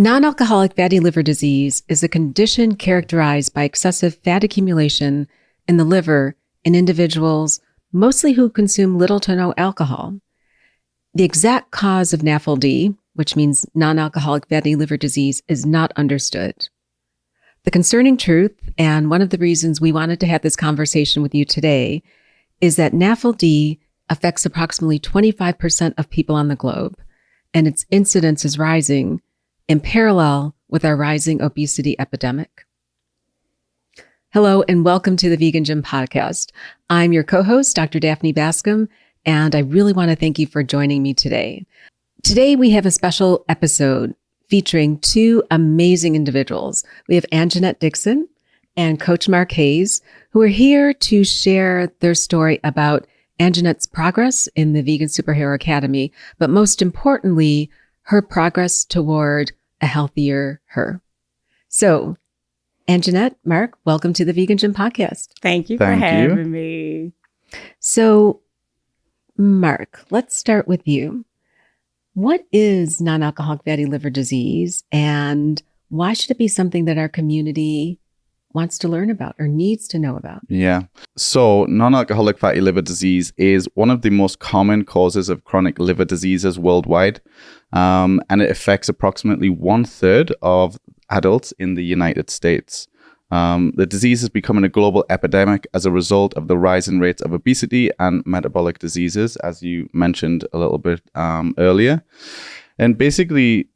Non-alcoholic fatty liver disease is a condition characterized by excessive fat accumulation in the liver in individuals, mostly who consume little to no alcohol. The exact cause of NAFLD, which means non-alcoholic fatty liver disease, is not understood. The concerning truth, and one of the reasons we wanted to have this conversation with you today, is that NAFLD affects approximately 25% of people on the globe, and its incidence is rising in parallel with our rising obesity epidemic. Hello, and welcome to the Vegan Gym Podcast. I'm your co-host, Dr. Daphne Bascom, and I really want to thank you for joining me today. Today, we have a special episode featuring two amazing individuals. We have Angenette Dixon and Coach Marc Hayes, who are here to share their story about Angenette's progress in the Vegan Superhero Academy, but most importantly, her progress toward a healthier her. So, Angenette, Marc, welcome to the Vegan Gym Podcast. Thank you for having me. So, Marc, let's start with you. What is non-alcoholic fatty liver disease, and why should it be something that our community wants to learn about or needs to know about? Yeah. So non-alcoholic fatty liver disease is one of the most common causes of chronic liver diseases worldwide. And it affects approximately 1/3 of adults in the United States. The disease is becoming a global epidemic as a result of the rising rates of obesity and metabolic diseases, as you mentioned a little bit earlier. And basically,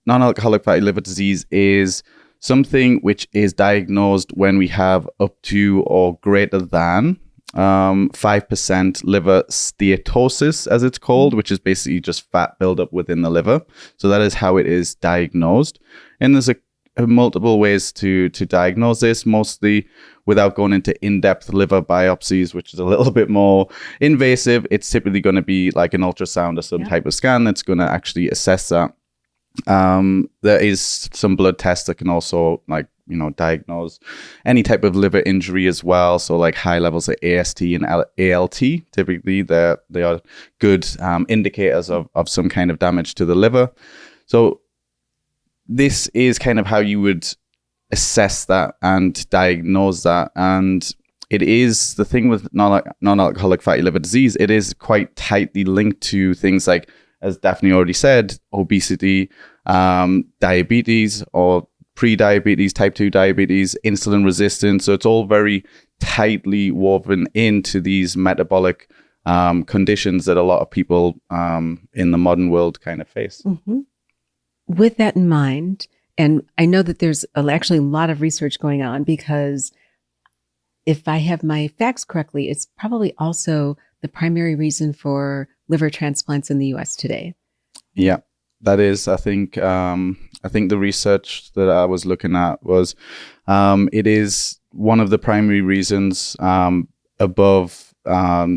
non-alcoholic fatty liver disease is something which is diagnosed when we have up to or greater than 5% liver steatosis, as it's called, which is basically just fat buildup within the liver. So that is how it is diagnosed. And there's multiple ways to diagnose this, mostly without going into in-depth liver biopsies, which is a little bit more invasive. It's typically going to be like an ultrasound or some type of scan that's going to actually assess that. There is some blood tests that can also diagnose any type of liver injury as well. So like high levels of AST and ALT, typically they are good indicators of some kind of damage to the liver. So this is kind of how you would assess that and diagnose that. And it is the thing with non-alcoholic fatty liver disease, it is quite tightly linked to things like, as Daphne already said, obesity, diabetes or pre-diabetes, type 2 diabetes, insulin resistance. So it's all very tightly woven into these metabolic conditions that a lot of people in the modern world kind of face. Mm-hmm. With that in mind, and I know that there's actually a lot of research going on, because if I have my facts correctly, it's probably also the primary reason for liver transplants in the U.S. today. Yeah, that is, I think the research that I was looking at was, it is one of the primary reasons above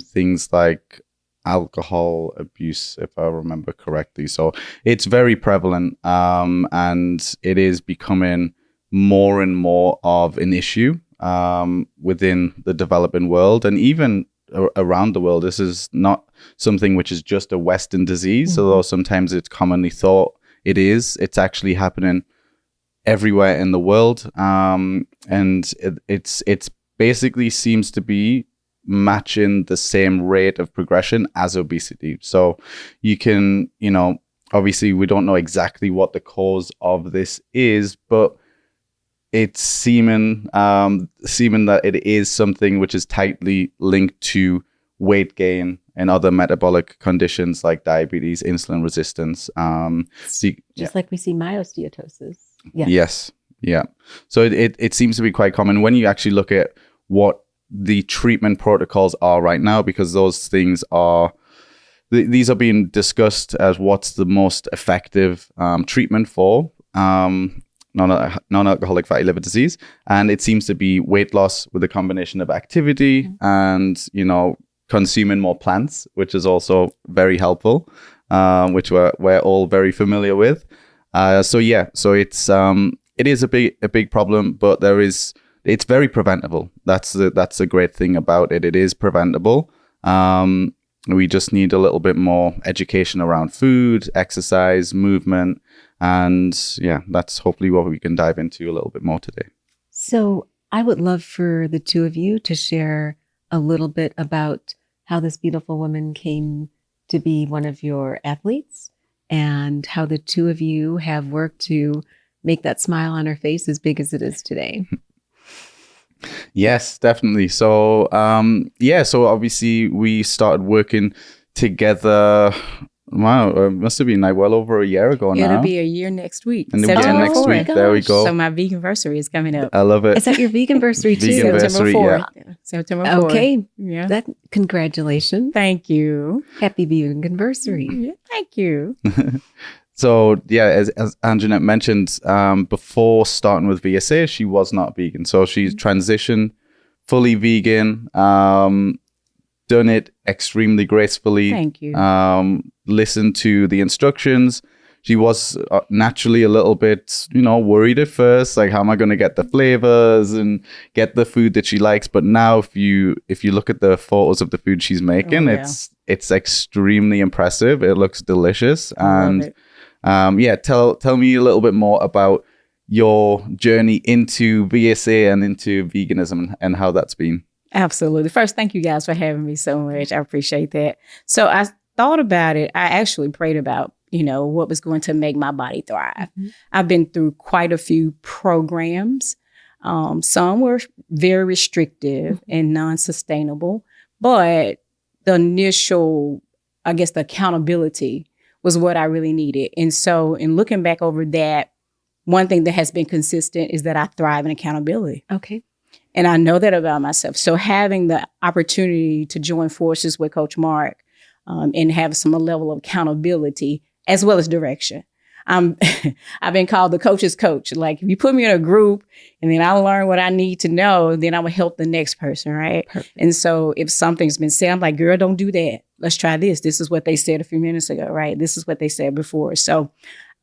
things like alcohol abuse, if I remember correctly. So it's very prevalent, and it is becoming more and more of an issue within the developing world, and even around the world. This is not something which is just a Western disease, although sometimes it's commonly thought it is. It's actually happening everywhere in the world, and it's basically seems to be matching the same rate of progression as obesity. So you can, obviously we don't know exactly what the cause of this is, but it's seeming that it is something which is tightly linked to weight gain and other metabolic conditions like diabetes, insulin resistance. Just like we see myosteatosis. Yeah. Yes. Yeah. So it seems to be quite common when you actually look at what the treatment protocols are right now, because those things are, these are being discussed as what's the most effective treatment for non-alcoholic fatty liver disease. And it seems to be weight loss with a combination of activity and, consuming more plants, which is also very helpful, which we're all very familiar with. So it is a big problem, but it's very preventable. That's the great thing about it. It is preventable. We just need a little bit more education around food, exercise, movement. And yeah, that's hopefully what we can dive into a little bit more today. So I would love for the two of you to share a little bit about how this beautiful woman came to be one of your athletes and how the two of you have worked to make that smile on her face as big as it is today. Yes, definitely. So, so obviously we started working together. Wow, it must have been like well over a year ago now. It'll be a year next week. And September next week. There we go. So my veganversary is coming up. I love it. Is that your veganversary too? Veganversary, September 4th. Yeah. September 4th. Okay. Yeah. Congratulations. Thank you. Happy veganversary. Yeah, thank you. So yeah, as Angenette mentioned, before starting with VSA, she was not vegan. So she's transitioned fully vegan, done it extremely gracefully. Thank you. Listened to the instructions. She was naturally a little bit, worried at first, like how am I going to get the flavors and get the food that she likes? But now, if you look at the photos of the food she's making, it's extremely impressive. It looks delicious, and tell me a little bit more about your journey into VSA and into veganism and how that's been. Absolutely. First, thank you guys for having me so much. I appreciate that. So I thought about it. I actually prayed about, what was going to make my body thrive. Mm-hmm. I've been through quite a few programs. Some were very restrictive and non-sustainable, but the initial, the accountability was what I really needed. And so in looking back over that, one thing that has been consistent is that I thrive in accountability. Okay. And I know that about myself. So having the opportunity to join forces with Coach Marc and have some level of accountability as well as direction. I've been called the coach's coach. Like if you put me in a group and then I learn what I need to know, then I will help the next person, right? Perfect. And so if something's been said, I'm like, girl, don't do that. Let's try this. This is what they said a few minutes ago, right? This is what they said before. So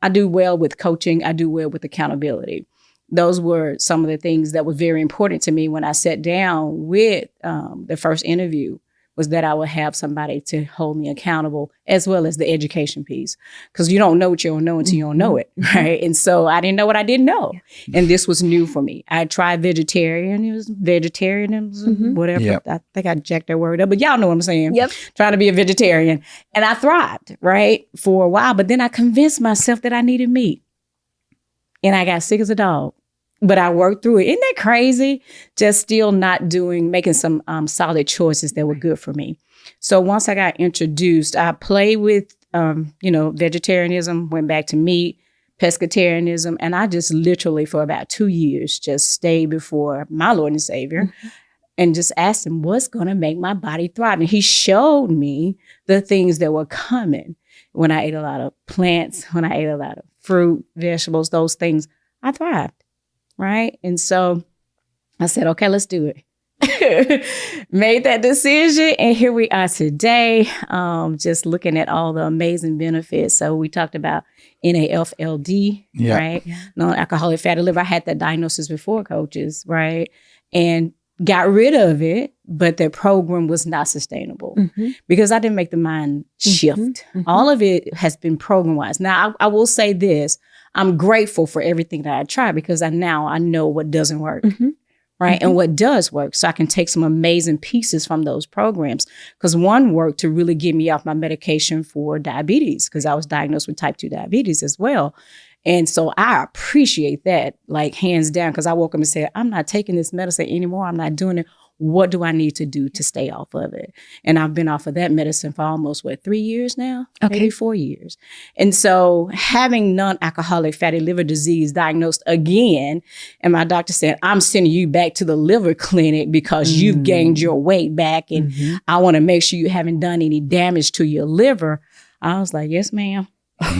I do well with coaching. I do well with accountability. Those were some of the things that were very important to me when I sat down with the first interview, was that I would have somebody to hold me accountable, as well as the education piece. Because you don't know what you don't know until you don't know it, right? And so I didn't know what I didn't know. And this was new for me. I tried vegetarianism, whatever. Yep. I think I jacked that word up, but y'all know what I'm saying. Yep. Trying to be a vegetarian. And I thrived, right, for a while. But then I convinced myself that I needed meat. And I got sick as a dog. But I worked through it. Isn't that crazy? Just still making some solid choices that were good for me. So once I got introduced, I played with, vegetarianism, went back to meat, pescatarianism. And I just literally for about 2 years just stayed before my Lord and Savior and just asked him, what's going to make my body thrive? And he showed me the things that were coming when I ate a lot of plants, when I ate a lot of fruit, vegetables, those things, I thrived. Right. And so I said, okay, let's do it. Made that decision. And here we are today, just looking at all the amazing benefits. So we talked about NAFLD, right? Yeah. Non-alcoholic fatty liver. I had that diagnosis before, coaches, right? And got rid of it, but the program was not sustainable because I didn't make the mind shift. All of it has been program-wise. Now, I will say this. I'm grateful for everything that I tried because I know what doesn't work, right? And what does work. So I can take some amazing pieces from those programs. Because one worked to really get me off my medication for diabetes because I was diagnosed with type 2 diabetes as well. And so I appreciate that, like hands down, because I woke up and said, I'm not taking this medicine anymore. I'm not doing it. What do I need to do to stay off of it? And I've been off of that medicine for almost, 3 years now? Okay. Maybe 4 years. And so having non-alcoholic fatty liver disease diagnosed again, and my doctor said, I'm sending you back to the liver clinic because you've gained your weight back and I want to make sure you haven't done any damage to your liver. I was like, yes, ma'am.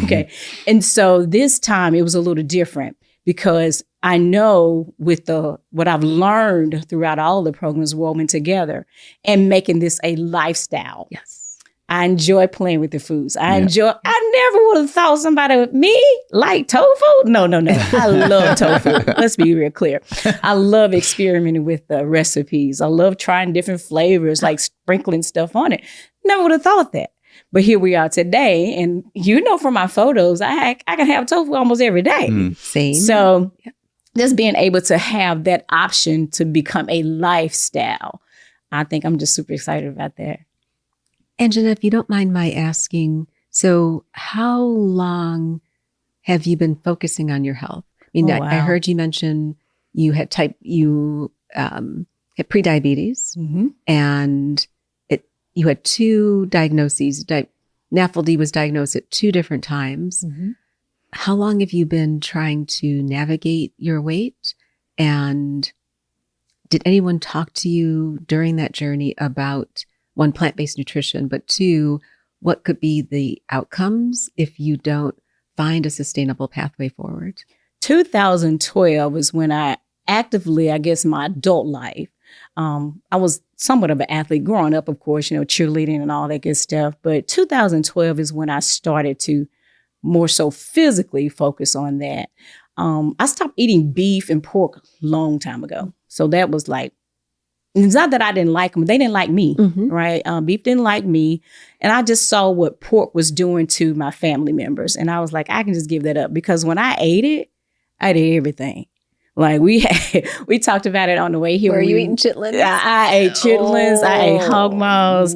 Okay. And so this time it was a little different because I know with what I've learned throughout all the programs woven together and making this a lifestyle. Yes. I enjoy playing with the foods. I never would have thought somebody with me like tofu. No. I love tofu. Let's be real clear. I love experimenting with the recipes. I love trying different flavors, like sprinkling stuff on it. Never would have thought that. But here we are today. And from my photos, I can have tofu almost every day. Same. So just being able to have that option to become a lifestyle, I think I'm just super excited about that. Angenette, if you don't mind my asking, so how long have you been focusing on your health? I mean, Oh, wow. I heard you mention you had had prediabetes, and you had 2 diagnoses. NAFLD was diagnosed at 2 different times. How long have you been trying to navigate your weight? And did anyone talk to you during that journey about, 1, plant-based nutrition, but 2, what could be the outcomes if you don't find a sustainable pathway forward? 2012 is when I actively, I guess, my adult life, I was somewhat of an athlete growing up, of course, cheerleading and all that good stuff. But 2012 is when I started to more so physically focus on that. I stopped eating beef and pork a long time ago. So that was like, it's not that I didn't like them. They didn't like me, right? Beef didn't like me. And I just saw what pork was doing to my family members. And I was like, I can just give that up. Because when I ate everything. Like we talked about it on the way here. Were you eating chitlins? I ate chitlins. I ate hog maws.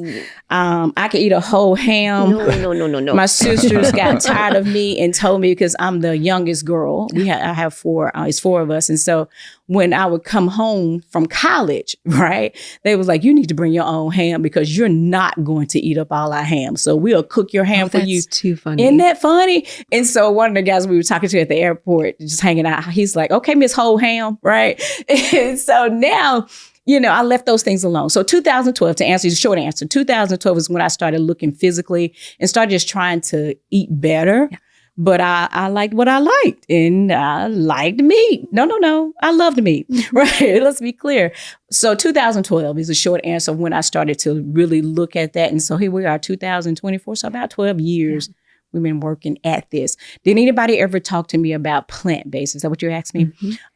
I could eat a whole ham. No. My sisters got tired of me and told me, because I'm the youngest girl. I have 4. It's 4 of us, and so when I would come home from college, right, they was like, "You need to bring your own ham because you're not going to eat up all our ham. So we'll cook your ham for you." That's too funny. Isn't that funny? And so one of the guys we were talking to at the airport, just hanging out, he's like, "Okay, Miss Whole Ham," right? And so now, I left those things alone. So 2012, to answer the short answer, 2012 is when I started looking physically and started just trying to eat better. Yeah. But I liked what I liked, and I liked meat. No. I loved meat, right? Let's be clear. So 2012 is a short answer of when I started to really look at that. And so here we are, 2024. So about 12 years. Yeah. We've been working at this. Did anybody ever talk to me about plant-based? Is that what you asked me?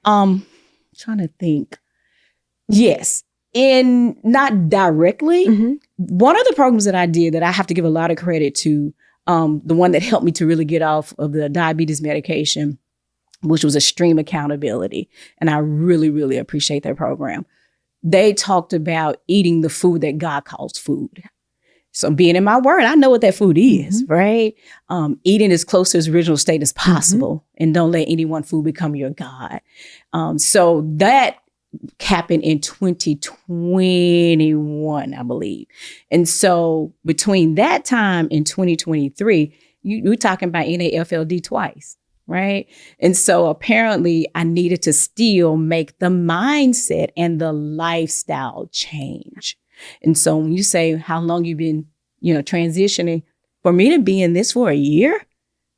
Trying to think. Yes. Not directly. One of the programs that I did that I have to give a lot of credit to, the one that helped me to really get off of the diabetes medication, which was Extreme Accountability. And I really, really appreciate that program. They talked about eating the food that God calls food. So being in my word, I know what that food is, right? Eating as close to its original state as possible, and don't let any one food become your God. So that happened in 2021, I believe. And so between that time and 2023, you're talking about NAFLD twice, right? And so apparently I needed to still make the mindset and the lifestyle change. And so when you say how long you've been, transitioning, for me to be in this for a year,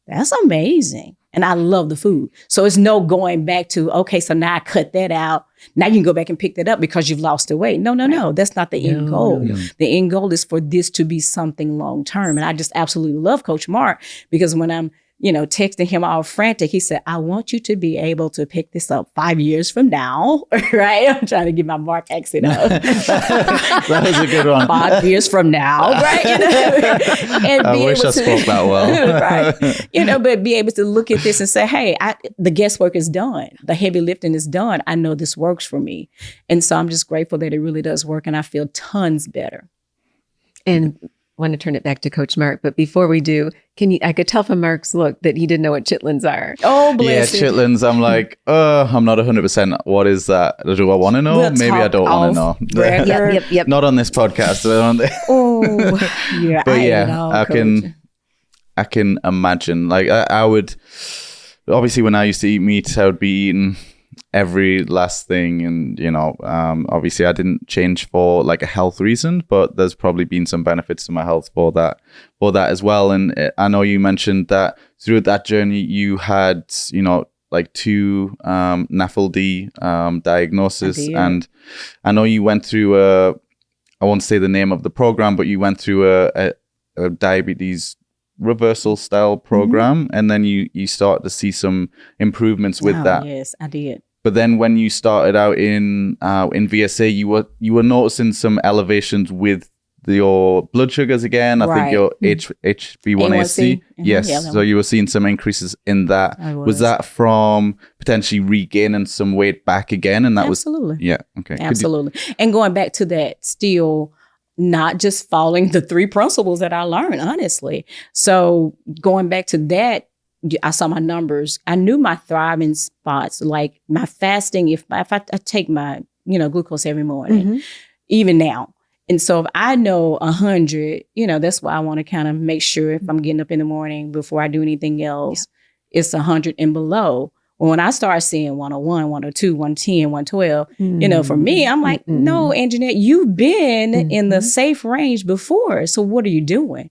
that's amazing. And I love the food. So it's no going back to, okay, so now I cut that out. Now you can go back and pick that up because you've lost the weight. No. That's not the end goal. No. The end goal is for this to be something long term. And I just absolutely love Coach Marc, because when I'm, texting him all frantic, he said, "I want you to be able to pick this up 5 years from now." Right? I'm trying to get my Marc accent up. That was a good one. 5 years from now, right? And I wish I spoke that well. Right. But be able to look at this and say, hey, the guesswork is done. The heavy lifting is done. I know this works for me. And so I'm just grateful that it really does work, and I feel tons better. And want to turn it back to Coach Marc, but before we do, I could tell from Marc's look that he didn't know what chitlins are. Oh, bless Yeah, chitlins. I'm like, I'm not 100%. What is that? Do I want to know? Maybe I don't want to know. Yep. Not on this podcast. Oh, yeah. But I can imagine. Like I would, obviously when I used to eat meat, I would be eating every last thing, and obviously I didn't change for like a health reason, but there's probably been some benefits to my health for that as well. And I know you mentioned that through that journey you had like 2 NAFLD diagnosis, and I know you went through I won't say the name of the program, but you went through a diabetes reversal style program, and then you start to see some improvements with that. Yes, I did. But then when you started out in VSA, you were noticing some elevations with your blood sugars again. I think Right. your HbA1c. Yes. Yeah, So you were seeing some increases in that. I Was was. that from potentially regaining some weight back again? And that Absolutely. was, yeah. Okay. Could you- Absolutely. And going back to that, still not just following the 3 principles that I learned, honestly. So going back to that, I saw my numbers. I knew my thriving spots, like my fasting. If I take my, glucose every morning, Mhm. even now. And so if I know 100, that's why I want to kind of make sure if I'm getting up in the morning before I do anything else, it's 100 and below. Well, when I start seeing 101, 102, 110, 112, for me, I'm like, no, Angenette, you've been in the safe range before. So what are you doing?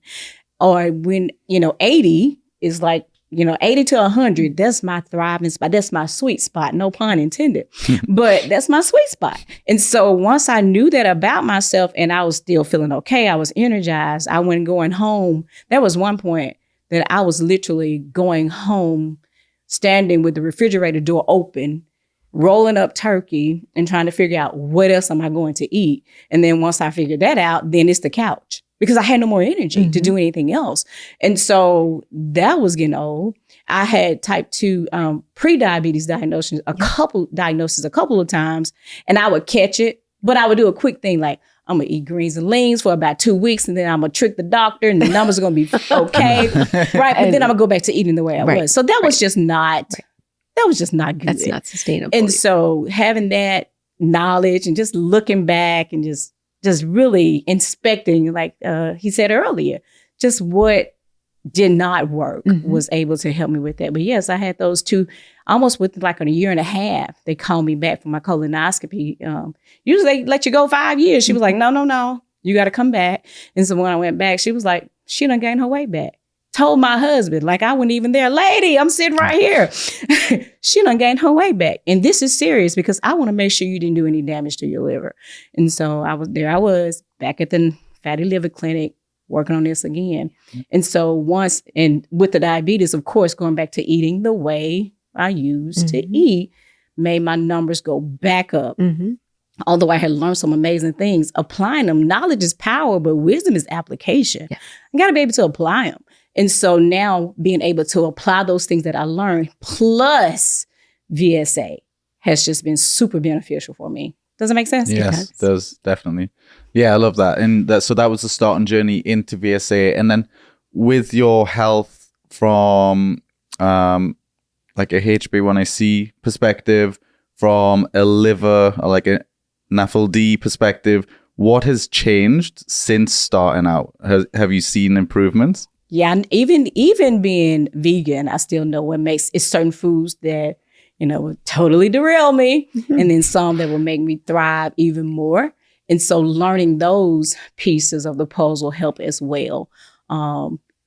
Or when, 80 is like, 80 to 100, that's my thriving spot. That's my sweet spot. No pun intended. But that's my sweet spot. And so once I knew that about myself and I was still feeling okay, I was energized. I went going home. There was one point that I was literally going home, standing with the refrigerator door open, rolling up turkey and trying to figure out what else am I going to eat. And then once I figured that out, then it's the couch. Because I had no more energy to do anything else. And so that was getting old. I had type 2 pre-diabetes diagnosis a couple of times, and I would catch it, but I would do a quick thing like, I'm going to eat greens and leans for about 2 weeks, and then I'm going to trick the doctor, and the numbers are going to be okay. Right. But then I'm going to go back to eating the way I was. So that was just not, that was just not good. That's not sustainable. And so having that knowledge and just looking back and just really inspecting, like he said earlier, just what did not work was able to help me with that. But yes, I had those 2, almost within like a year and a half, they called me back for my colonoscopy. Usually they let you go 5 years. She was like, no, you got to come back. And so when I went back, she was like, she done gained her weight back. Told my husband, like I wasn't even there, lady, I'm sitting right here. She done gained her weight back. And this is serious because I want to make sure you didn't do any damage to your liver. And so I was back at the fatty liver clinic working on this again. And so with the diabetes, of course, going back to eating the way I used to eat made my numbers go back up. Although I had learned some amazing things, applying them. Knowledge is power, but wisdom is application. Yeah. I got to be able to apply them. And so now being able to apply those things that I learned plus VSA has just been super beneficial for me. Does it make sense? Yes, it does, definitely. Yeah, I love that. And so that was the starting journey into VSA. And then with your health from like a HbA1c perspective, from a liver or like a NAFLD perspective, what has changed since starting out? Have you seen improvements? Yeah, and even being vegan, I still know what makes it's certain foods that, would totally derail me. And then some that will make me thrive even more. And so learning those pieces of the puzzle help as well.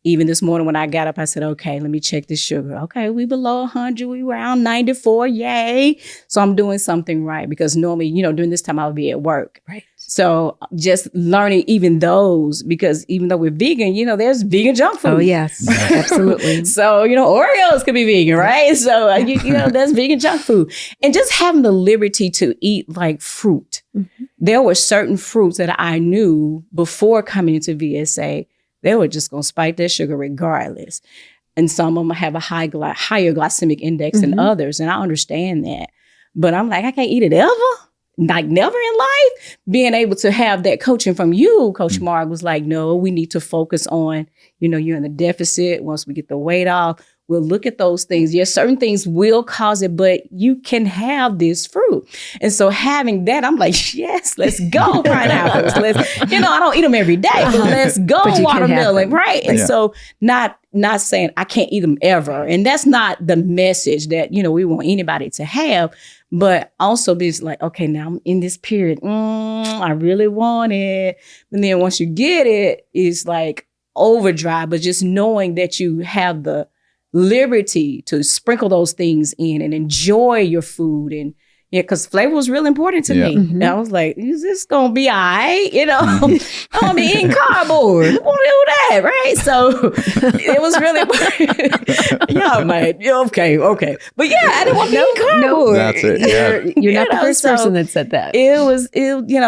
Even this morning when I got up, I said, okay, let me check this sugar. Okay, we below 100, we around 94, yay. So I'm doing something right because normally, during this time I would be at work. Right. So just learning even those, because even though we're vegan, there's vegan junk food. Oh, yes, absolutely. So, Oreos could be vegan, right? So, that's vegan junk food. And just having the liberty to eat like fruit. There were certain fruits that I knew before coming into VSA, they were just going to spike their sugar regardless. And some of them have a higher glycemic index than others. And I understand that. But I'm like, I can't eat it ever? Like never in life? Being able to have that coaching from you, Coach Marc, was like, no, we need to focus on, you're in the deficit. Once we get the weight off, we'll look at those things. Yes, certain things will cause it, but you can have this fruit. And so having that, I'm like, yes, let's go pineapples. I don't eat them every day, but let's go watermelon, right? And so not saying I can't eat them ever. And that's not the message that, we want anybody to have, but also be like, okay, now I'm in this period. I really want it. And then once you get it, it's like overdrive, but just knowing that you have the liberty to sprinkle those things in and enjoy your food and, Yeah, because flavor was really important to me. Mhm. And I was like, is this going to be all right? You know, I'm going to be eating cardboard. Who want to do that, right? So it was really important. Yeah, man. Yeah, okay. But yeah, I didn't want to eat cardboard. That's it. Yeah. You're not the first so person that said that.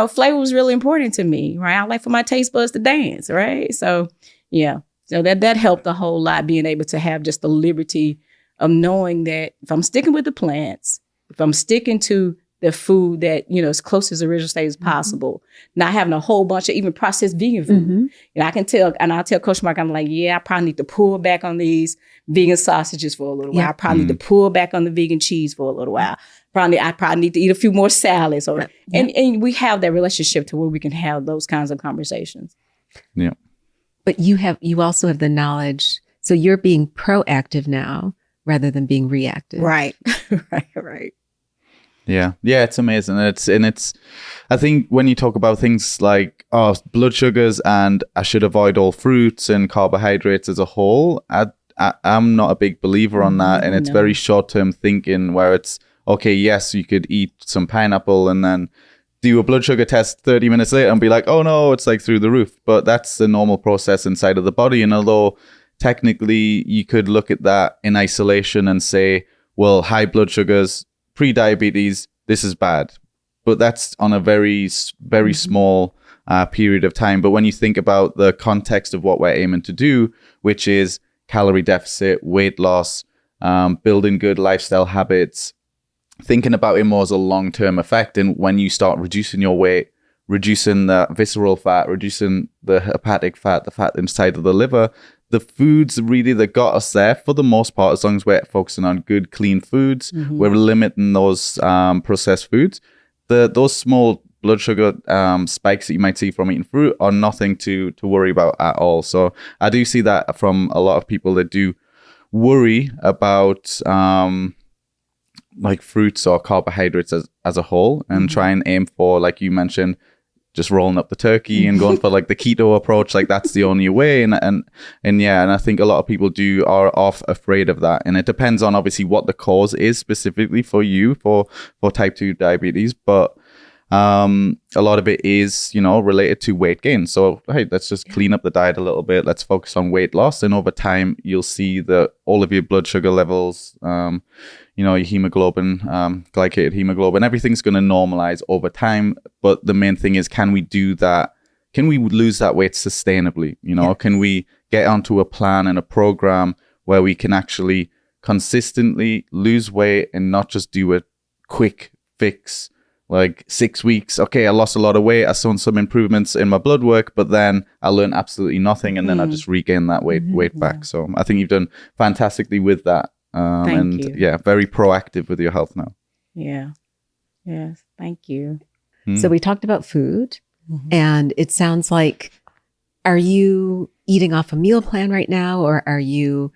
Flavor was really important to me, right? I like for my taste buds to dance, right? So, yeah. So that helped a whole lot, being able to have just the liberty of knowing that if I'm sticking with the plants, if I'm sticking to the food that, as close as the original state as possible, not having a whole bunch of even processed vegan food. Mhm. And I can tell, and I'll tell Coach Marc, I'm like, yeah, I probably need to pull back on these vegan sausages for a little while. I probably need to pull back on the vegan cheese for a little while. I probably need to eat a few more salads. And we have that relationship to where we can have those kinds of conversations. Yeah. But you also have the knowledge. So you're being proactive now rather than being reactive. Right. Right. Yeah, it's amazing. It's I think when you talk about things like blood sugars and I should avoid all fruits and carbohydrates as a whole, I'm not a big believer on that, and it's very short-term thinking where it's okay, yes, you could eat some pineapple and then do a blood sugar test 30 minutes later and be like, oh no, it's like through the roof. But that's the normal process inside of the body, and although technically you could look at that in isolation and say, well, high blood sugars, pre-diabetes, this is bad. But that's on a very, very small period of time. But when you think about the context of what we're aiming to do, which is calorie deficit, weight loss, building good lifestyle habits, thinking about it more as a long-term effect. And when you start reducing your weight, reducing the visceral fat, reducing the hepatic fat, the fat inside of the liver, the foods really that got us there, for the most part, as long as we're focusing on good, clean foods, we're limiting those processed foods. Those small blood sugar spikes that you might see from eating fruit are nothing to worry about at all. So I do see that from a lot of people that do worry about like fruits or carbohydrates as a whole, and try and aim for, like you mentioned, just rolling up the turkey and going for like the keto approach, like that's the only way. And I think a lot of people are afraid of that. And it depends on obviously what the cause is specifically for you for type 2 diabetes. But a lot of it is, related to weight gain. So, hey, let's just clean up the diet a little bit. Let's focus on weight loss. And over time, you'll see that all of your blood sugar levels, your hemoglobin, glycated hemoglobin, everything's going to normalize over time. But the main thing is, can we do that? Can we lose that weight sustainably? Can we get onto a plan and a program where we can actually consistently lose weight and not just do a quick fix, like 6 weeks. Okay, I lost a lot of weight. I saw some improvements in my blood work, but then I learned absolutely nothing. And then I just regained that weight back. So I think you've done fantastically with that. Thank you. Yeah, very proactive with your health now. Yeah. Yes. Thank you. So we talked about food, and it sounds like, are you eating off a meal plan right now, or are you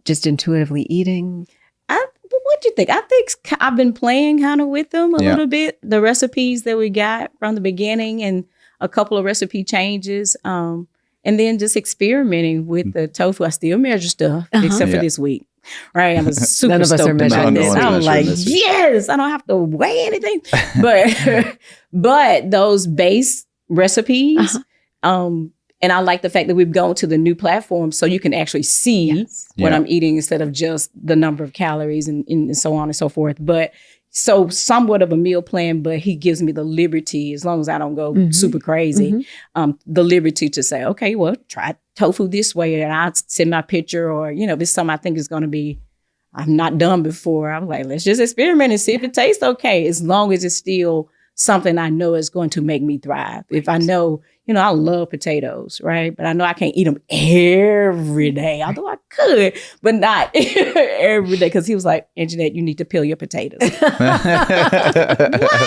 just intuitively eating? What do you think? I think I've been playing kind of with them a little bit. The recipes that we got from the beginning and a couple of recipe changes. And then just experimenting with the tofu. I still measure stuff except for this week. Right. I'm super None of us are stoked about measuring this. this. I'm like, yes, I don't have to weigh anything. But those base recipes, and I like the fact that we've gone to the new platform so you can actually see what I'm eating instead of just the number of calories and so on and so forth. But so somewhat of a meal plan, but he gives me the liberty, as long as I don't go super crazy, the liberty to say, okay, well, try tofu this way, and I'll send my picture, or, this is something I think is going to be, I've not done before. I'm like, let's just experiment and see if it tastes okay, as long as it's still something I know is going to make me thrive. If I know, I love potatoes, right? But I know I can't eat them every day, although I could, but not every day. Because he was like, Angenette, you need to peel your potatoes. Why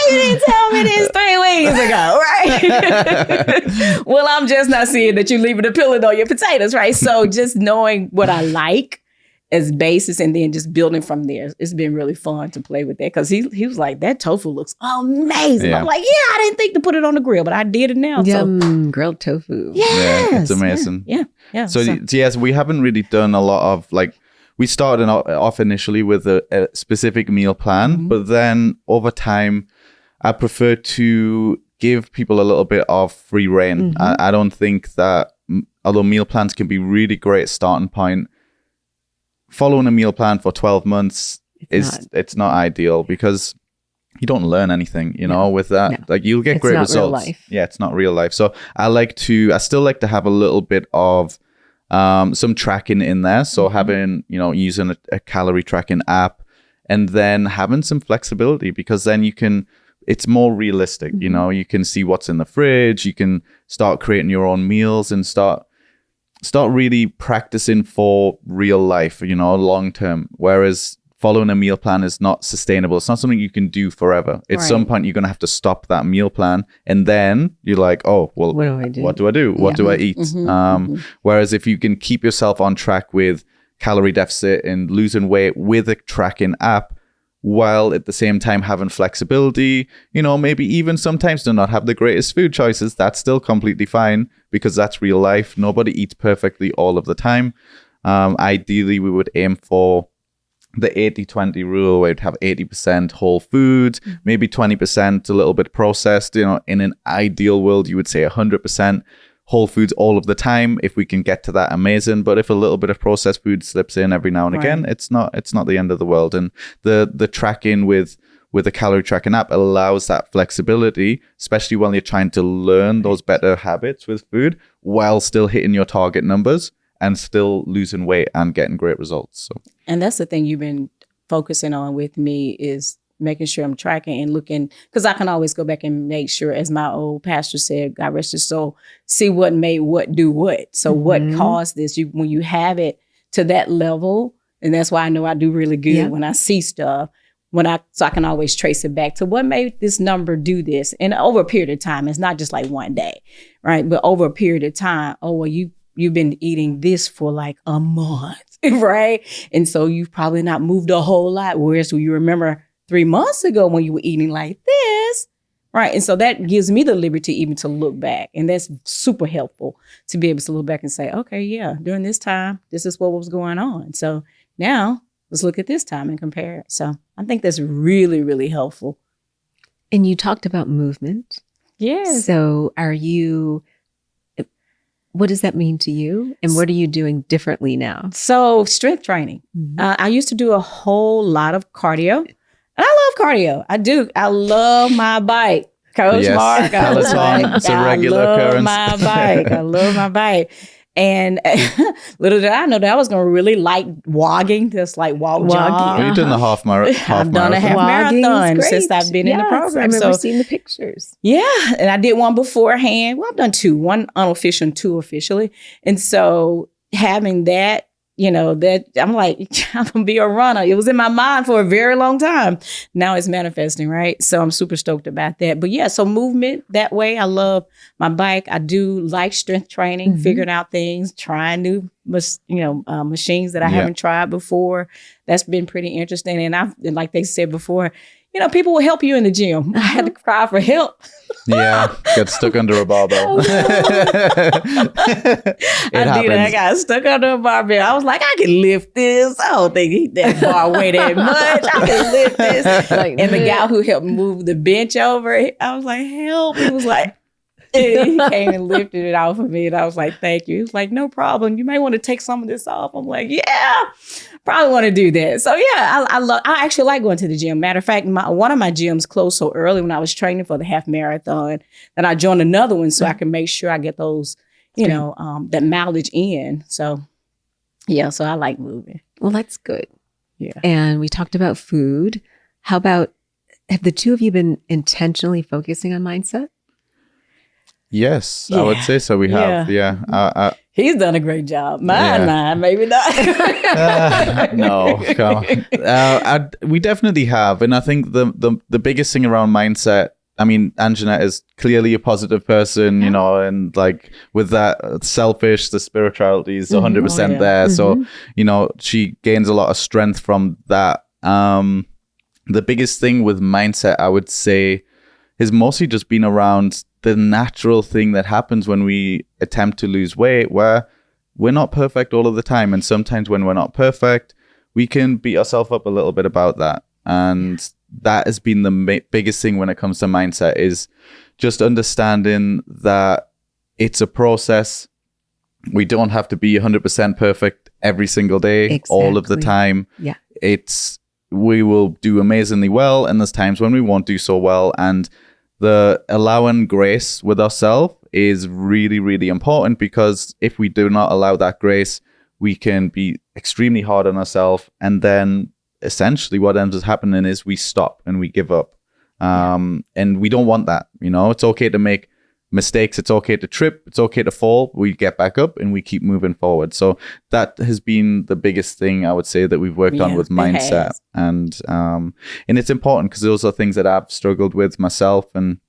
you didn't tell me this 3 weeks ago, right? Well, I'm just not seeing that you're leaving the peeling on your potatoes, right? So just knowing what I like as basis, and then just building from there. It's been really fun to play with that, because he was like, that tofu looks amazing. I'm like, I didn't think to put it on the grill, but I did it now. Yum, grilled tofu. Yes. Yeah, it's amazing. Yeah. So yes, we haven't really done a lot of, like, we started off initially with a specific meal plan, but then over time, I prefer to give people a little bit of free rein. I don't think that, although meal plans can be really great starting point, following a meal plan for 12 months it's not ideal, because you don't learn anything, with that. No. Like, you'll get great results. Real life. Yeah, it's not real life. So I still like to have a little bit of some tracking in there. So having, using a calorie tracking app, and then having some flexibility, because then it's more realistic. You can see what's in the fridge. You can start creating your own meals and start really practicing for real life, long term. Whereas following a meal plan is not sustainable. It's not something you can do forever. At some point, you're going to have to stop that meal plan. And then you're like, oh, well, what do I do? What do I eat? Whereas if you can keep yourself on track with calorie deficit and losing weight with a tracking app, while at the same time having flexibility, maybe even sometimes do not have the greatest food choices, that's still completely fine, because that's real life. Nobody eats perfectly all of the time. Ideally, we would aim for the 80-20 rule, where you'd have 80% whole foods, maybe 20% a little bit processed. In an ideal world, you would say 100% whole foods all of the time. If we can get to that, amazing. But if a little bit of processed food slips in every now and again, it's not the end of the world. And the tracking with a calorie tracking app allows that flexibility, especially when you're trying to learn those better habits with food while still hitting your target numbers and still losing weight and getting great results. So, and that's the thing you've been focusing on with me, is making sure I'm tracking and looking, because I can always go back and make sure, as my old pastor said, God rest his soul, see what made what do what. So what caused this? When you have it to that level, and that's why I know I do really good when I see stuff, so I can always trace it back to what made this number do this. And over a period of time, it's not just like one day, right? But over a period of time, you've been eating this for like a month, right? And so you've probably not moved a whole lot. Whereas you remember 3 months ago when you were eating like this, right? And so that gives me the liberty even to look back. And that's super helpful to be able to look back and say, okay, yeah, during this time, this is what was going on. So now let's look at this time and compare it. So I think that's really, really helpful. And you talked about movement. Yes. So what does that mean to you? And what are you doing differently now? So strength training. I used to do a whole lot of cardio. And I love cardio. I do. I love my bike. Coach Marc. It's a regular occurrence. I love my bike. And little did I know that I was going to really like walking, just like jog. Are you doing the half marathon? I've done a half marathon since I've been in the program. I remember seeing the pictures. Yeah. And I did one beforehand. Well, I've done two, one unofficial and two officially. And so having that, that I'm like, I'm going to be a runner. It was in my mind for a very long time. Now it's manifesting, right? So I'm super stoked about that. But yeah, so movement that way. I love my bike. I do like strength training, figuring out things, trying new, machines that I haven't tried before. That's been pretty interesting. And like they said before, people will help you in the gym. I had to cry for help. Yeah, got stuck under a barbell. I got stuck under a barbell. I was like, I can lift this. I don't think that bar weigh that much. I can lift this. And the guy who helped move the bench over, I was like, help. He was like, he came and lifted it off of me. And I was like, thank you. He was like, no problem. You may want to take some of this off. I'm like, yeah, probably want to do that. So yeah, I actually like going to the gym. Matter of fact, one of my gyms closed so early when I was training for the half marathon that I joined another one so I can make sure I get those, that mileage in. So yeah, so I like moving. Well, that's good. Yeah. And we talked about food. How about, have the two of you been intentionally focusing on mindset? Yes, I would say so. We have, He's done a great job. Mine, maybe not. No, come on. We definitely have. And I think the biggest thing around mindset, I mean, Angenette is clearly a positive person, and like with that selfish, the spirituality is 100% there. So, she gains a lot of strength from that. The biggest thing with mindset, I would say, has mostly just been around the natural thing that happens when we attempt to lose weight, where we're not perfect all of the time. And sometimes when we're not perfect, we can beat ourselves up a little bit about that. And that has been the biggest thing when it comes to mindset, is just understanding that it's a process. We don't have to be 100% perfect every single day, all of the time. Yeah. We will do amazingly well, and there's times when we won't do so well. And the allowing grace with ourselves is really, really important, because if we do not allow that grace, we can be extremely hard on ourselves. And then essentially what ends up happening is we stop and we give up. And we don't want that. It's okay to make mistakes. It's okay to trip. It's okay to fall. We get back up and we keep moving forward. So that has been the biggest thing I would say that we've worked on with mindset. And it's important, because those are things that I've struggled with myself, and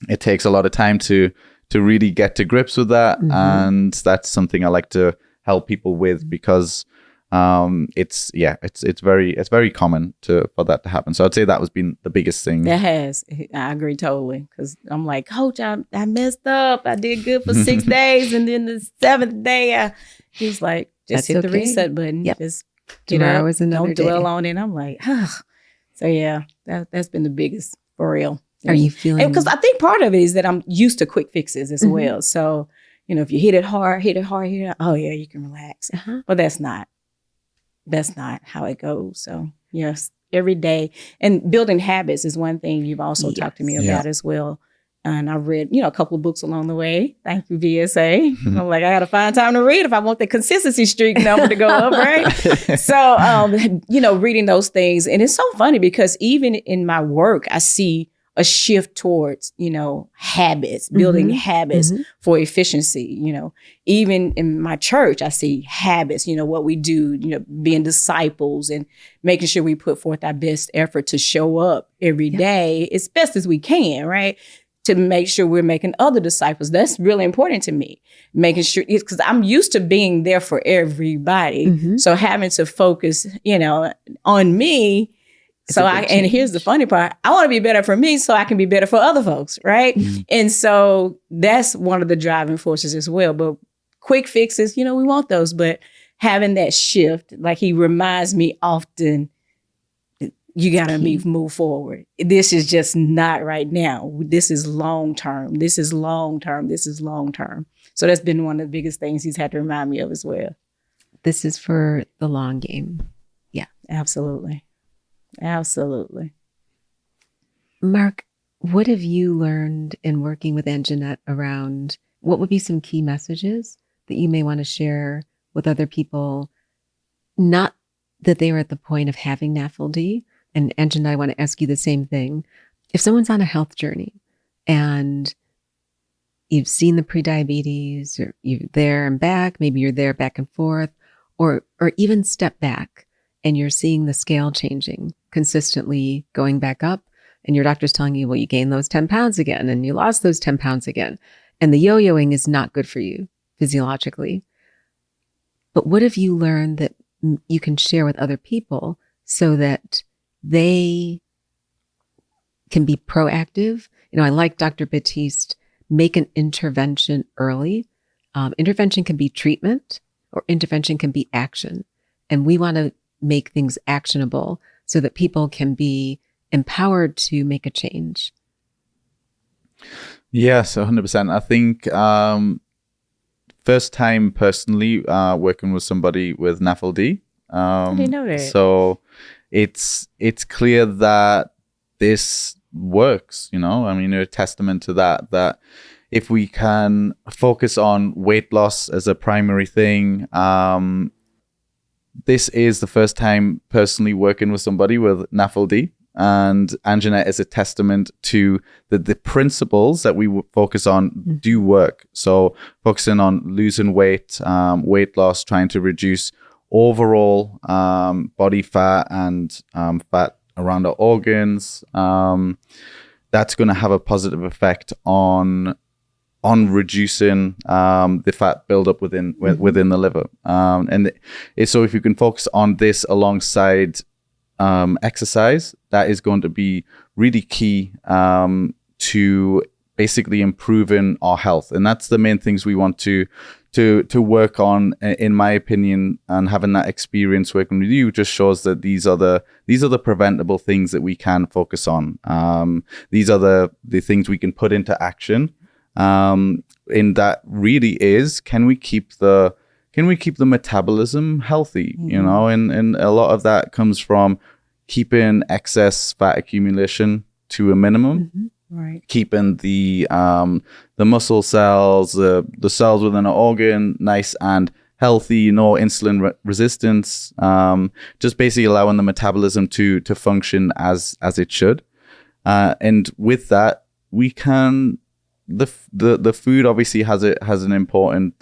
it takes a lot of time to really get to grips with that. And that's something I like to help people with, because it's very common for that to happen. So I'd say that has been the biggest thing. That has. I agree totally, because I'm like, Coach, I messed up. I did good for 6 days, and then the 7th day, he's like, just hit the reset button. Yep. Just tomorrow is another day. Don't dwell on it. I'm like, So yeah, that's been the biggest, for real. Are you feeling? Because I think part of it is that I'm used to quick fixes as well. So if you hit it hard, oh yeah, you can relax. But that's not how it goes. So yes, every day. And building habits is one thing you've also talked to me about as well. And I've read, a couple of books along the way. Thank you, VSA. I'm like, I got to find time to read if I want the consistency streak number to go up, right? So, reading those things. And it's so funny, because even in my work, I see a shift towards, habits, building habits for efficiency. Even in my church, I see habits, what we do, being disciples and making sure we put forth our best effort to show up every day as best as we can, right? To make sure we're making other disciples. That's really important to me. Making sure, because I'm used to being there for everybody. So having to focus, on me. And here's the funny part. I want to be better for me so I can be better for other folks, right? And so that's one of the driving forces as well. But quick fixes, we want those. But having that shift, like he reminds me often, you got to move forward. This is just not right now. This is long term. This is long term. This is long term. So that's been one of the biggest things he's had to remind me of as well. This is for the long game. Yeah, absolutely. Absolutely. Marc, what have you learned in working with Angenette around what would be some key messages that you may want to share with other people? Not that they were at the point of having NAFLD. And Angenette, I want to ask you the same thing. If someone's on a health journey and you've seen the prediabetes, or you're there and back, maybe you're there back and forth, or even step back and you're seeing the scale changing consistently, going back up, and your doctor's telling you, well, you gained those 10 pounds again and you lost those 10 pounds again. And the yo-yoing is not good for you physiologically. But what have you learned that you can share with other people so that they can be proactive? I like Dr. Batiste, make an intervention early. Intervention can be treatment, or intervention can be action. And we want to make things actionable so that people can be empowered to make a change. Yes, 100%. I think first time personally working with somebody with NAFLD. I didn't know that. So it's clear that this works, a testament to that if we can focus on weight loss as a primary thing, this is the first time personally working with somebody with NAFLD, and Angenette is a testament to the principles that we focus on do work. So focusing on losing weight, weight loss, trying to reduce overall body fat and fat around our organs, that's going to have a positive effect on reducing the fat buildup within the liver. So if you can focus on this alongside exercise, that is going to be really key to basically improving our health. And that's the main things we want to to work on, in my opinion, and having that experience working with you just shows that these are the preventable things that we can focus on. These are the things we can put into action. In that really is, can we keep the metabolism healthy? You know, and a lot of that comes from keeping excess fat accumulation to a minimum. Right. Keeping the muscle cells, the cells within an organ nice and healthy, no insulin resistance. Just basically allowing the metabolism to function as it should. And with that, we can the food obviously has an important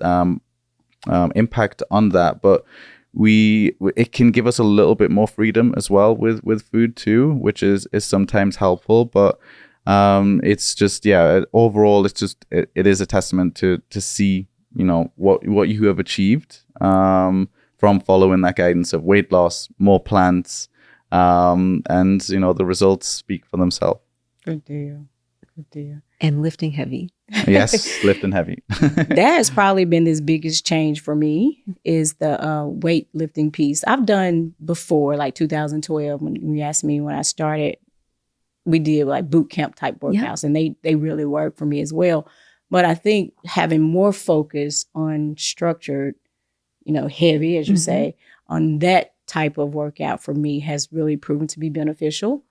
impact on that, but it can give us a little bit more freedom as well with food too, which is sometimes helpful, but it's just, overall, it's just, it is a testament to see, you know, what you have achieved from following that guidance of weight loss, more plants, and, you know, the results speak for themselves. Good deal. Good deal. And lifting heavy. Yes, lifting heavy. That has probably been this biggest change for me, is the weightlifting piece. I've done before, like 2012, when you asked me when I started, we did like boot camp type workouts, and they really worked for me as well. But I think having more focus on structured, you know, heavy, as you say, on that type of workout for me has really proven to be beneficial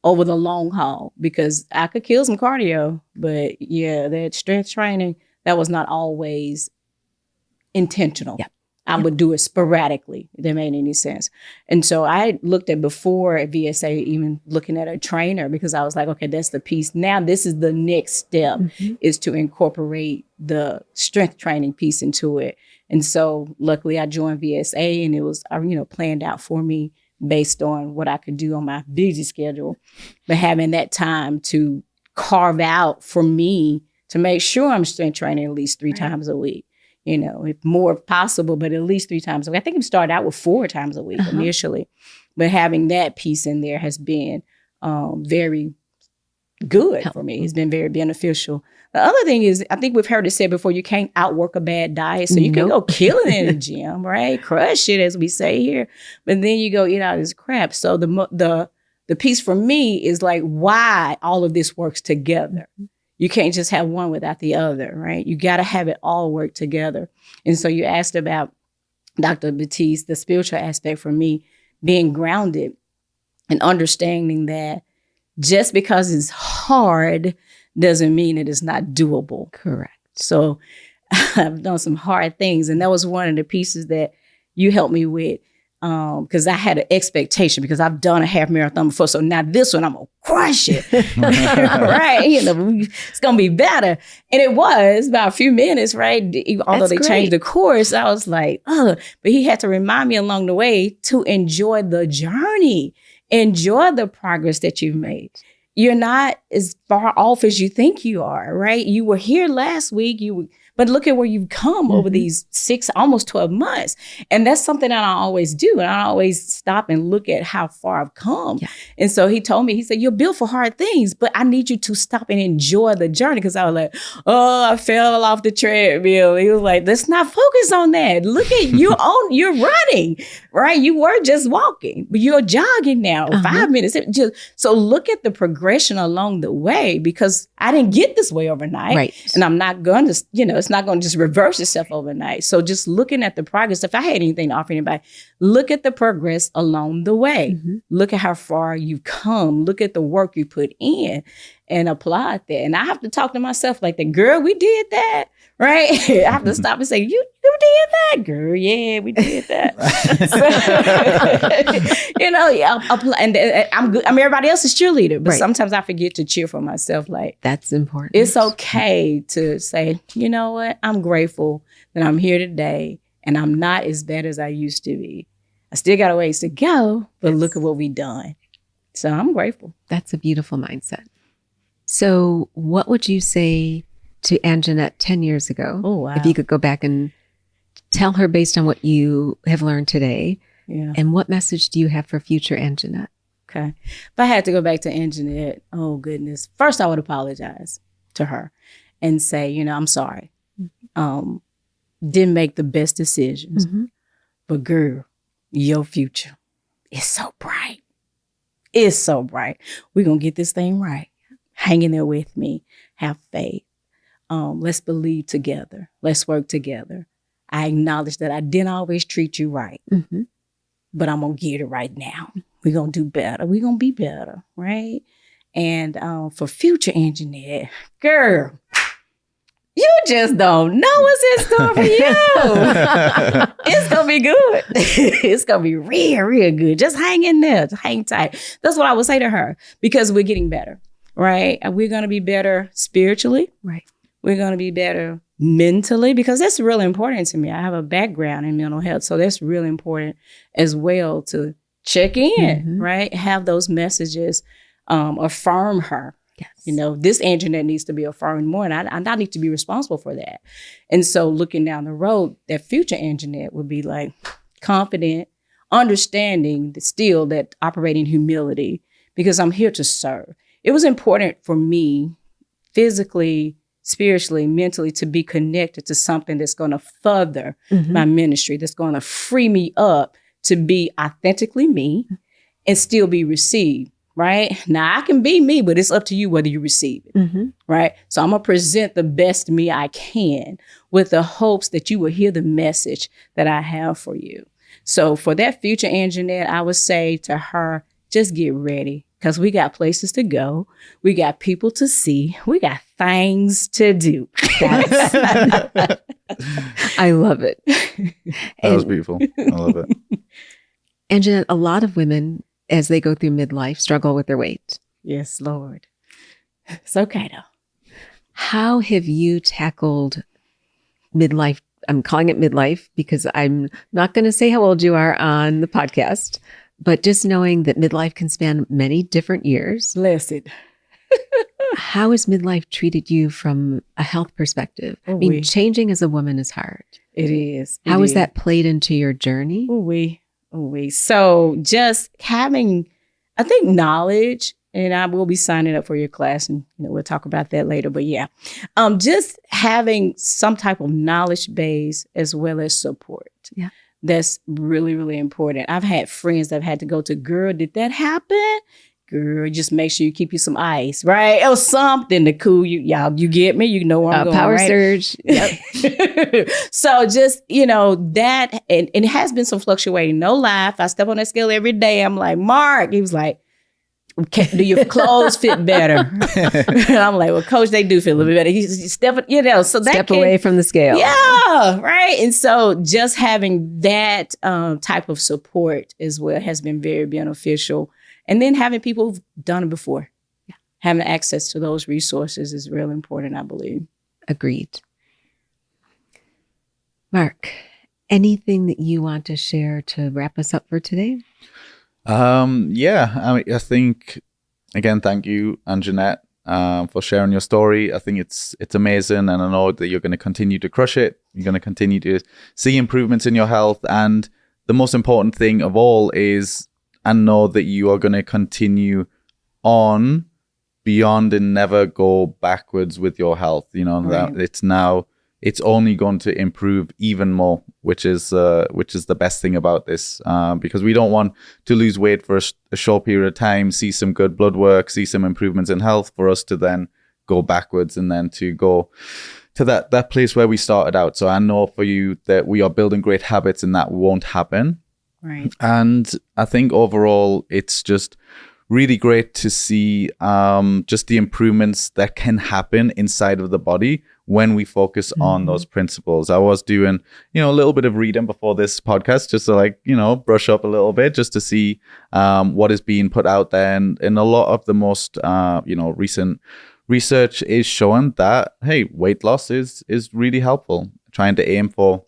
over the long haul, because I could kill some cardio, but that strength training, that was not always intentional. Yeah. I would do it sporadically, if that made any sense. And so I looked at, before at VSA, even looking at a trainer, because I was like, okay, that's the piece. Now this is the next step, is to incorporate the strength training piece into it. And so luckily I joined VSA, and it was, you know, planned out for me based on what I could do on my busy schedule. But having that time to carve out for me to make sure I'm strength training at least 3 times a week. You know, if more possible, but at least 3 times a week. I think we started out with 4 times a week initially, but having that piece in there has been very good for me. It's been very beneficial. The other thing is, I think we've heard it said before, you can't outwork a bad diet. So you can go kill it in the gym, right? Crush it, as we say here. But then you go eat all this crap. So the piece for me is like, why all of this works together. You can't just have one without the other, right? You got to have it all work together. And so you asked about, Dr. Batiste, the spiritual aspect for me, being grounded and understanding that just because it's hard doesn't mean it is not doable. Correct. So I've done some hard things. And that was one of the pieces that you helped me with. Because I had an expectation, because I've done a half marathon before. So now this one, I'm going to crush it. Right? You know, it's going to be better. And it was about a few minutes, right? Although they changed the course, I was like, oh, but he had to remind me along the way to enjoy the journey, enjoy the progress that you've made. You're not as far off as you think you are, right? You were here last week. But look at where you've come over these 6, almost 12 months. And that's something that I always do. And I always stop and look at how far I've come. Yeah. And so he told me, he said, you're built for hard things, but I need you to stop and enjoy the journey. Because I was like, oh, I fell off the treadmill. He was like, let's not focus on that. Look at you, you're running, right? You were just walking, but you're jogging now, 5 minutes. So look at the progression along the way, because I didn't get this way overnight. Right. And I'm not going to, you know, it's not going to just reverse itself overnight. So just looking at the progress, if I had anything to offer anybody, look at the progress along the way. Look at how far you've come. Look at the work you put in and apply that. And I have to talk to myself like that, girl, we did that, right? I have to stop and say, you did that, girl. Yeah, we did that. So, you know, and I'm good. I'm everybody else's cheerleader, but sometimes I forget to cheer for myself. Like, that's important. It's okay to say, you know what? I'm grateful that I'm here today, and I'm not as bad as I used to be. I still got a ways to go, but look at what we've done. So I'm grateful. That's a beautiful mindset. So what would you say to Angenette 10 years ago? Oh, wow. If you could go back and tell her based on what you have learned today. Yeah. And what message do you have for future Angenette? Okay. If I had to go back to Angenette, oh goodness. First, I would apologize to her and say, you know, I'm sorry. didn't make the best decisions. Mm-hmm. But girl, your future is so bright. It's so bright. We're going to get this thing right. Hang in there with me. Have faith. Let's believe together. Let's work together. I acknowledge that I didn't always treat you right, Mm-hmm. but I'm going to get it right now. We're going to do better. We're going to be better, right? And for future Angenette, girl, you just don't know what's in store for you. It's going to be good. It's going to be real, real good. Just hang in there. Just hang tight. That's what I would say to her, because we're getting better, right? And we're going to be better spiritually. Right. We're going to be better mentally, because that's really important to me. I have a background in mental health, so that's really important as well to check in, Mm-hmm. right? Have those messages affirm her. Yes. You know, this Angenette needs to be affirmed more, and I need to be responsible for that. And so looking down the road, that future Angenette would be like confident, understanding still that operating humility, because I'm here to serve. It was important for me physically, spiritually, mentally, to be connected to something that's going to further Mm-hmm. my ministry, that's going to free me up to be authentically me and still be received, right? Now, I can be me, but it's up to you whether you receive it, Mm-hmm. right? So I'm going to present the best me I can with the hopes that you will hear the message that I have for you. So for that future Angenette, I would say to her, just get ready, because we got places to go. We got people to see. We got things to do. I love it. That was beautiful. I love it. Angenette, a lot of women, as they go through midlife, struggle with their weight. Yes, Lord. It's okay, though. How have you tackled midlife? I'm calling it midlife because I'm not going to say how old you are on the podcast, but just knowing that midlife can span many different years. Blessed. How has midlife treated you from a health perspective? I mean, Ooh-wee. changing as a woman is hard. It is. How has that played into your journey? Ooh-wee. Ooh-wee. So just having, I think, knowledge, and I will be signing up for your class, and we'll talk about that later. But yeah, just having some type of knowledge base as well as support. Yeah. That's really, really important. I've had friends that have had to go to, girl, did that happen? Girl, just make sure you keep you some ice, right? Or something to cool you. Y'all, you get me? You know where I'm going, Power right? surge. Yep. So just, that, and it has been some fluctuating. No lie. If I step on that scale every day, I'm like, Marc. He was like, do your clothes fit better? And I'm like, well, coach, they do feel a little bit better. He's stepping, so that Step away from the scale. Yeah, right. And so just having that type of support as well has been very beneficial. And then having people who've done it before, having access to those resources is really important, I believe. Agreed. Marc, anything that you want to share to wrap us up for today? I think, again, thank you, Angenette, for sharing your story. I think it's amazing, and I know that you're going to continue to crush it. You're going to continue to see improvements in your health, and the most important thing of all is, I know that you are going to continue on beyond and never go backwards with your health. Right. That it's only going to improve even more, which is the best thing about this, because we don't want to lose weight for a short period of time, see some good blood work, see some improvements in health, for us to then go backwards and then to go to that place where we started out. So I know for you that we are building great habits, and that won't happen. Right. And I think overall, it's just really great to see just the improvements that can happen inside of the body when we focus on those principles. I was doing, a little bit of reading before this podcast, just to brush up a little bit, just to see what is being put out there. And a lot of the most, recent research is showing that, hey, weight loss is really helpful. Trying to aim for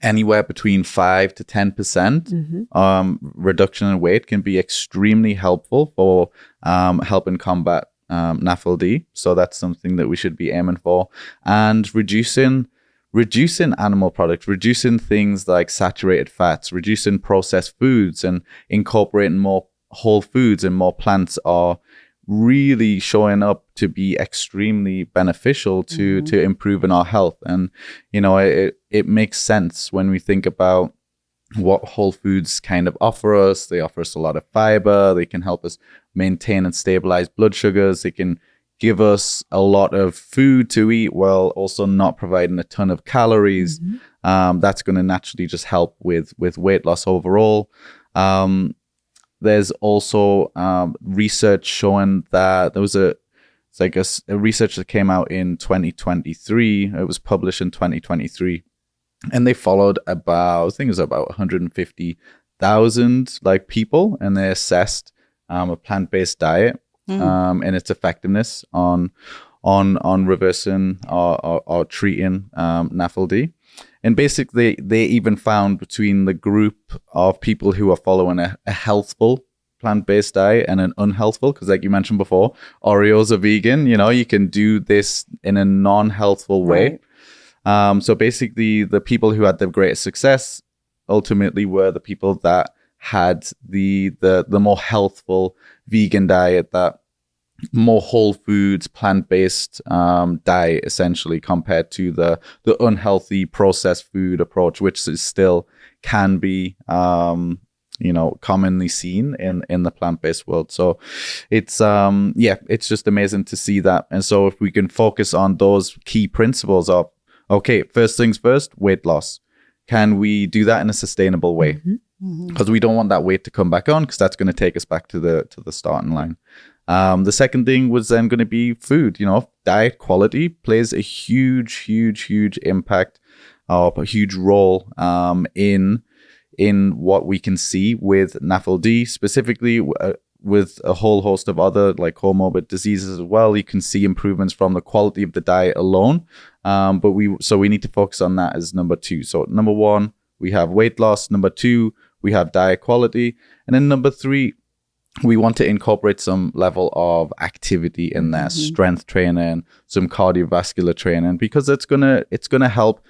anywhere between 5 to 10% reduction in weight can be extremely helpful for helping combat NAFLD. So that's something that we should be aiming for. And reducing animal products, reducing things like saturated fats, reducing processed foods, and incorporating more whole foods and more plants are really showing up to be extremely beneficial to improving our health. And it makes sense when we think about what whole foods kind of offer us. They offer us a lot of fiber. They can help us maintain and stabilize blood sugars. They can give us a lot of food to eat while also not providing a ton of calories. That's going to naturally just help with weight loss overall. There's also research showing that there was a research that came out in 2023. It was published in 2023, and they followed about, I think it was about 150,000 like people, and they assessed a plant-based diet and its effectiveness on reversing or treating NAFLD. And basically, they even found between the group of people who are following a healthful plant-based diet and an unhealthful, because like you mentioned before, Oreos are vegan, you can do this in a non-healthful way. Right. So basically, the people who had the greatest success ultimately were the people that had the more healthful vegan diet, that more whole foods, plant-based diet, essentially, compared to the unhealthy processed food approach, which is still can be commonly seen in the plant-based world. So it's it's just amazing to see that. And so if we can focus on those key principles of, okay, first things first, weight loss. Can we do that in a sustainable way? Because we don't want that weight to come back on, because that's going to take us back to the starting line. The second thing was then going to be food. Diet quality plays a huge impact, a huge role in what we can see with NAFLD, specifically with a whole host of other like comorbid diseases as well. You can see improvements from the quality of the diet alone. But we need to focus on that as number 2. So number 1, we have weight loss. Number 2, we have diet quality. And then number 3, we want to incorporate some level of activity in there, strength training, some cardiovascular training, because it's gonna help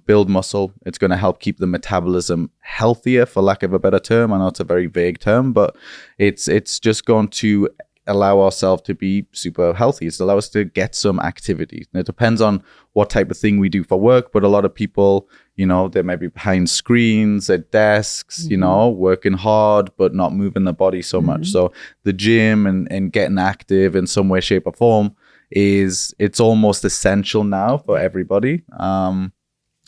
build muscle. It's gonna help keep the metabolism healthier, for lack of a better term. I know it's a very vague term, but it's just going to allow ourselves to be super healthy. It's allow us to get some activity. And it depends on what type of thing we do for work, but a lot of people, they may be behind screens at desks, working hard, but not moving the body so much. So the gym and getting active in some way, shape or form it's almost essential now for everybody.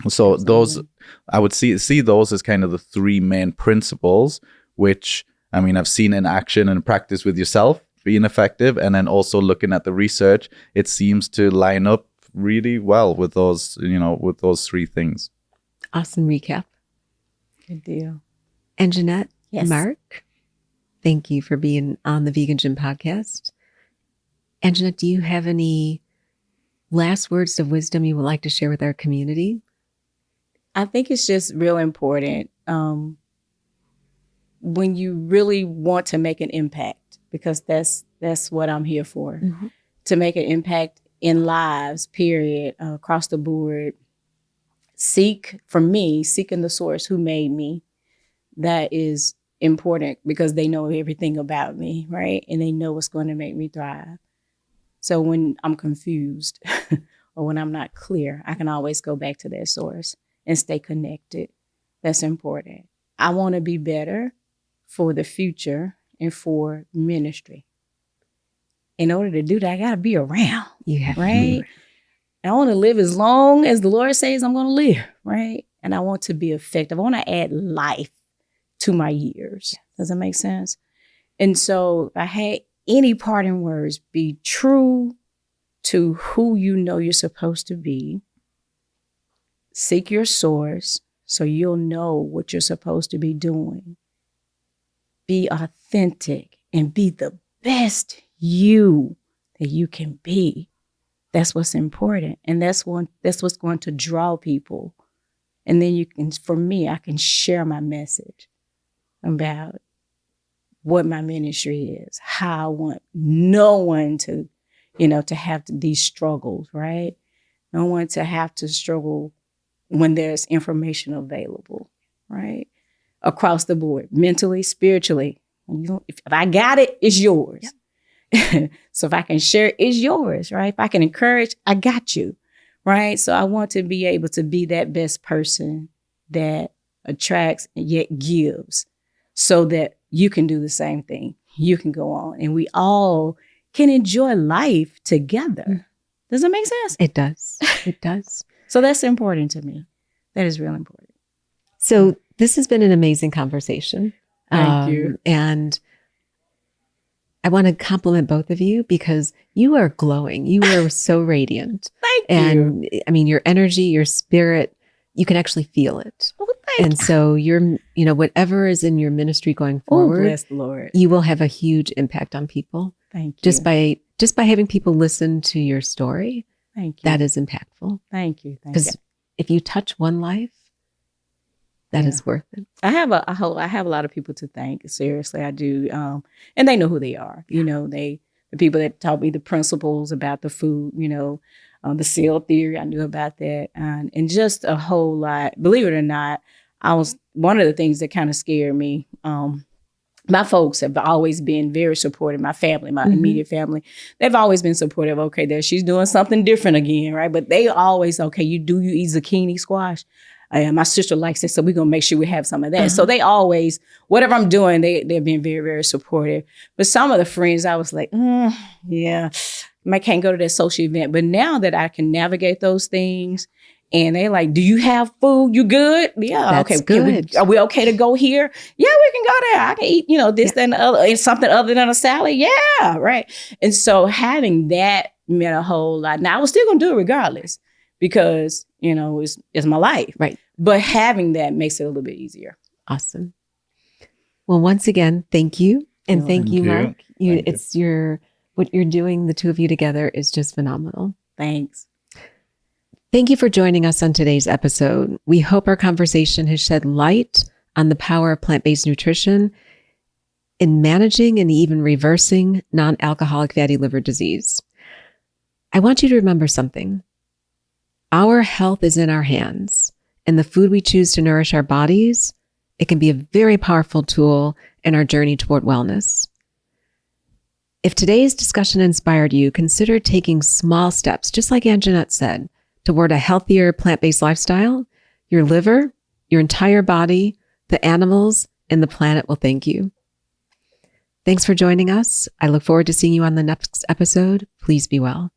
So those, I would see those as kind of the 3 main principles, which, I mean, I've seen in action and practice with yourself being effective. And then also looking at the research, it seems to line up really well with those, with those 3 things. Awesome recap. Good deal. Angenette, yes. Marc, thank you for being on the Vegan Gym podcast. Angenette, do you have any last words of wisdom you would like to share with our community? I think it's just real important when you really want to make an impact, because that's what I'm here for, to make an impact in lives, period, across the board. Seeking the source who made me. That is important, because they know everything about me, right? And they know what's going to make me thrive. So when I'm confused or when I'm not clear, I can always go back to that source and stay connected. That's important. I want to be better for the future and for ministry. In order to do that, I got to be around, right? I want to live as long as the Lord says I'm going to live, right? And I want to be effective. I want to add life to my years. Does that make sense? And so if I had any parting words, be true to who you know you're supposed to be. Seek your source so you'll know what you're supposed to be doing. Be authentic and be the best you that you can be. That's what's important. And that's what's going to draw people. And then I can share my message about what my ministry is, how I want no one to, to have these struggles, right? No one to have to struggle when there's information available, right? Across the board, mentally, spiritually. If I got it, it's yours. Yep. So if I can share, it's yours, right? If I can encourage, I got you, right? So I want to be able to be that best person that attracts and yet gives, so that you can do the same thing. You can go on and we all can enjoy life together. Does that make sense? It does. It does. So that's important to me. That is real important. So this has been an amazing conversation. Thank you. And I want to compliment both of you because you are glowing. You are so radiant. Thank and you. I mean, your energy, your spirit, you can actually feel it. Oh, thank And so you're, whatever is in your ministry going Oh, forward, bless the Lord. you will have a huge impact on people Thank you. just by having people listen to your story. Thank you. That is impactful. Thank you. Thank you. Because if you touch one life, that is worth it. I have a lot of people to thank. Seriously, I do. And they know who they are. The people that taught me the principles about the food, the SEAL theory, I knew about that. And just a whole lot, believe it or not, one of the things that kind of scared me. My folks have always been very supportive. My family, my immediate family, they've always been supportive. Okay, there she's doing something different again, right? But they always, okay, you eat zucchini squash? My sister likes it, so we're going to make sure we have some of that. So they always, whatever I'm doing, they've been very, very supportive. But some of the friends, I was like, yeah, I can't go to that social event. But now that I can navigate those things, and they like, do you have food? You good? Yeah, That's okay. good. Are we okay to go here? Yeah, we can go there. I can eat, this, that, and the other, and something other than a salad. Yeah, right. And so having that meant a whole lot. Now, I was still going to do it regardless because, it's my life. Right. But having that makes it a little bit easier. Awesome. Well, once again, thank you. And thank you, Marc. What you're doing, the two of you together, is just phenomenal. Thanks. Thank you for joining us on today's episode. We hope our conversation has shed light on the power of plant-based nutrition in managing and even reversing non-alcoholic fatty liver disease. I want you to remember something. Our health is in our hands, and the food we choose to nourish our bodies, it can be a very powerful tool in our journey toward wellness. If today's discussion inspired you, consider taking small steps, just like Angenette said, toward a healthier plant-based lifestyle. Your liver, your entire body, the animals, and the planet will thank you. Thanks for joining us. I look forward to seeing you on the next episode. Please be well.